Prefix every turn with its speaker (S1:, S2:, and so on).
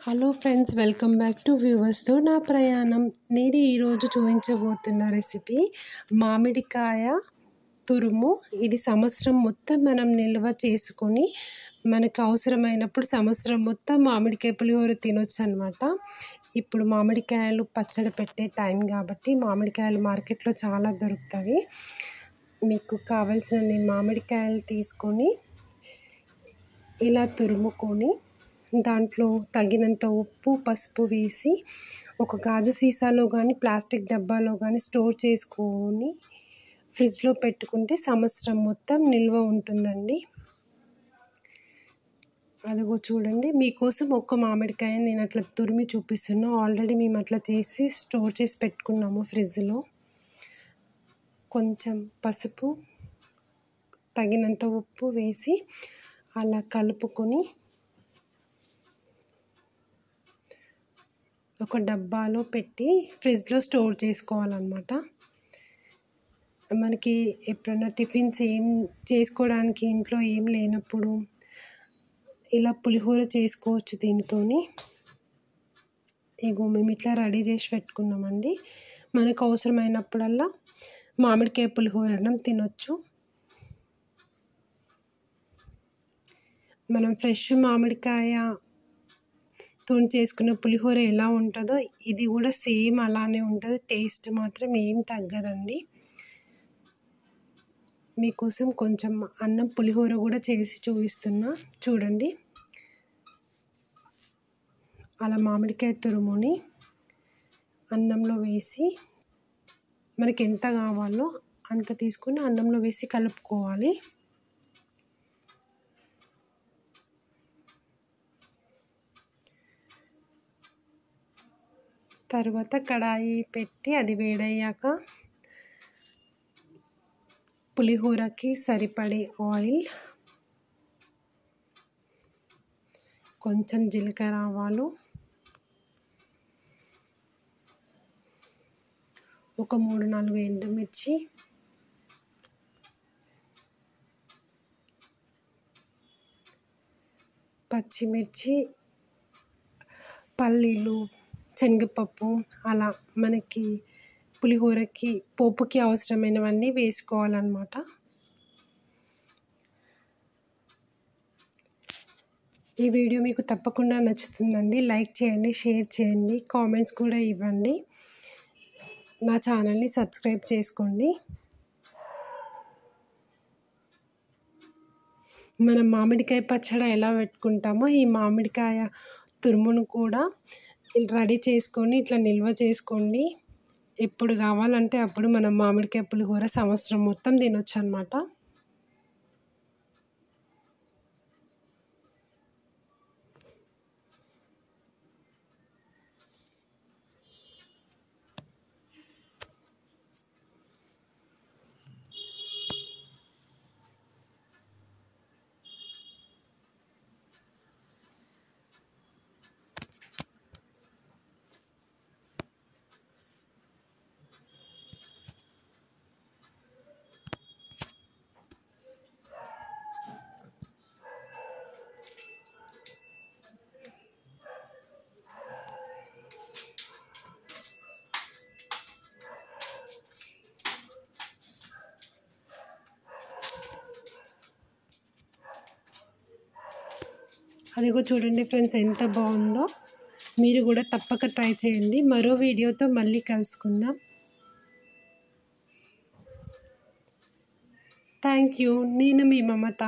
S1: Hello friends, welcome back to వ్యూవర్స్తో నా ప్రయాణం. నేను ఈరోజు చూపించబోతున్న రెసిపీ మామిడికాయ తురుము. ఇది సంవత్సరం మొత్తం మనం నిల్వ చేసుకొని మనకు అవసరమైనప్పుడు సంవత్సరం మొత్తం మామిడికాయ పులిహోర తినొచ్చు అనమాట. ఇప్పుడు మామిడికాయలు పచ్చడి పెట్టే టైం కాబట్టి మామిడికాయలు మార్కెట్లో చాలా దొరుకుతాయి. మీకు కావాల్సిన మామిడికాయలు తీసుకొని ఇలా తురుముకొని దాంట్లో తగినంత ఉప్పు, పసుపు వేసి ఒక గాజు సీసాలో కానీ ప్లాస్టిక్ డబ్బాలో కానీ స్టోర్ చేసుకొని ఫ్రిడ్జ్లో పెట్టుకుంటే సంవత్సరం మొత్తం నిల్వ ఉంటుందండి. అదిగో చూడండి, మీకోసం ఒక్క మామిడికాయ నేను అట్లా తురిమి చూపిస్తున్నా. ఆల్రెడీ మేము అట్లా చేసి స్టోర్ చేసి పెట్టుకున్నాము ఫ్రిడ్జ్లో. కొంచెం పసుపు, తగినంత ఉప్పు వేసి అలా కలుపుకొని ఒక డబ్బాలో పెట్టి ఫ్రిడ్జ్లో స్టోర్ చేసుకోవాలన్నమాట. మనకి ఎప్పుడైనా టిఫిన్స్ ఏం చేసుకోవడానికి ఇంట్లో ఏం లేనప్పుడు ఇలా పులిహోర చేసుకోవచ్చు దీనితోని. ఇగో మేము ఇట్లా రెడీ చేసి పెట్టుకున్నామండి. మనకు అవసరమైనప్పుడల్లా మామిడికాయ పులిహోర అన్నం తినొచ్చు. మనం ఫ్రెష్ మామిడికాయ తోని చేసుకున్న పులిహోర ఎలా ఉంటుందో ఇది కూడా సేమ్ అలానే ఉంటుంది. టేస్ట్ మాత్రం ఏం తగ్గదండి. మీకోసం కొంచెం అన్నం పులిహోర కూడా చేసి చూపిస్తున్నా చూడండి. అలా మామిడికాయ తురుముని అన్నంలో వేసి మనకి ఎంత కావాలో అంత తీసుకుని అన్నంలో వేసి కలుపుకోవాలి. తర్వాత కడాయి పెట్టి అది వేడయ్యాక పులిహోరకి సరిపడే ఆయిల్, కొంచెం జీలకర్ర ఆవాలు, ఒక 3-4 ఎండుమిర్చి, పచ్చిమిర్చి, పల్లీలు, శనగపప్పు, అలా మనకి పులిహోరకి పోపుకి అవసరమైనవన్నీ వేసుకోవాలన్నమాట. ఈ వీడియో మీకు తప్పకుండా నచ్చుతుందండి. లైక్ చేయండి, షేర్ చేయండి, కామెంట్స్ కూడా ఇవ్వండి. నా ఛానల్ని సబ్స్క్రైబ్ చేసుకోండి. మనం మామిడికాయ పచ్చడి ఎలా పెట్టుకుంటామో ఈ మామిడికాయ తురుమును కూడా రెడీ చేసుకొని ఇట్లా నిల్వ చేసుకోండి. ఎప్పుడు కావాలంటే అప్పుడు మనం మామిడికాయ పులిహోర సంవత్సరం మొత్తం తినొచ్చు అన్నమాట. అదిగో చూడండి ఫ్రెండ్స్, ఎంత బాగుందో. మీరు కూడా తప్పక ట్రై చేయండి. మరో వీడియోతో మళ్ళీ కలుసుకుందాం. Thank you. నేను మీ మమత.